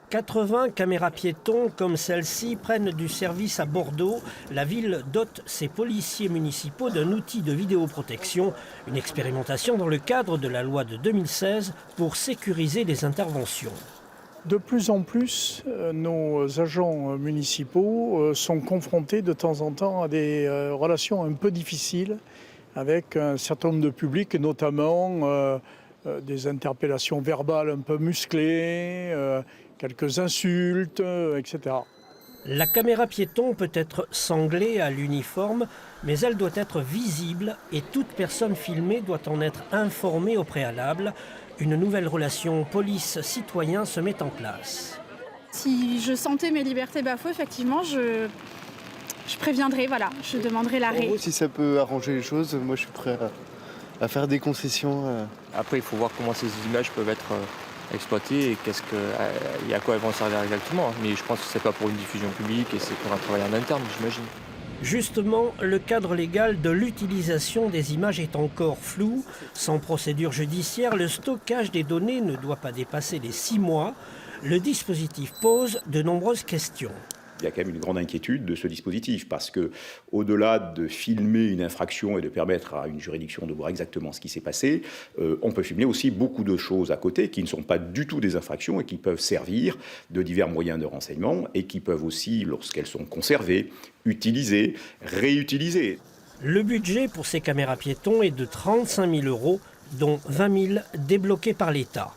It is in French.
80 caméras piétons comme celle-ci prennent du service à Bordeaux. La ville dote ses policiers municipaux d'un outil de vidéoprotection, une expérimentation dans le cadre de la loi de 2016 pour sécuriser les interventions. De plus en plus, nos agents municipaux sont confrontés de temps en temps à des relations un peu difficiles avec un certain nombre de publics, et notamment des interpellations verbales un peu musclées, quelques insultes, etc. La caméra piéton peut être sanglée à l'uniforme, mais elle doit être visible et toute personne filmée doit en être informée au préalable. Une nouvelle relation police-citoyen se met en place. Si je sentais mes libertés bafouées, effectivement, je préviendrai, voilà, je demanderai l'arrêt. En gros, si ça peut arranger les choses, moi je suis prêt à faire des concessions. Après, il faut voir comment ces images peuvent être exploitées et à quoi elles vont servir exactement. Mais je pense que c'est pas pour une diffusion publique et c'est pour un travail en interne, j'imagine. Justement, le cadre légal de l'utilisation des images est encore flou. Sans procédure judiciaire, le stockage des données ne doit pas dépasser les 6 mois. Le dispositif pose de nombreuses questions. Il y a quand même une grande inquiétude de ce dispositif parce que, au-delà de filmer une infraction et de permettre à une juridiction de voir exactement ce qui s'est passé, on peut filmer aussi beaucoup de choses à côté qui ne sont pas du tout des infractions et qui peuvent servir de divers moyens de renseignement et qui peuvent aussi, lorsqu'elles sont conservées, utilisées, réutilisées. Le budget pour ces caméras piétons est de 35 000 €, dont 20 000 débloqués par l'État.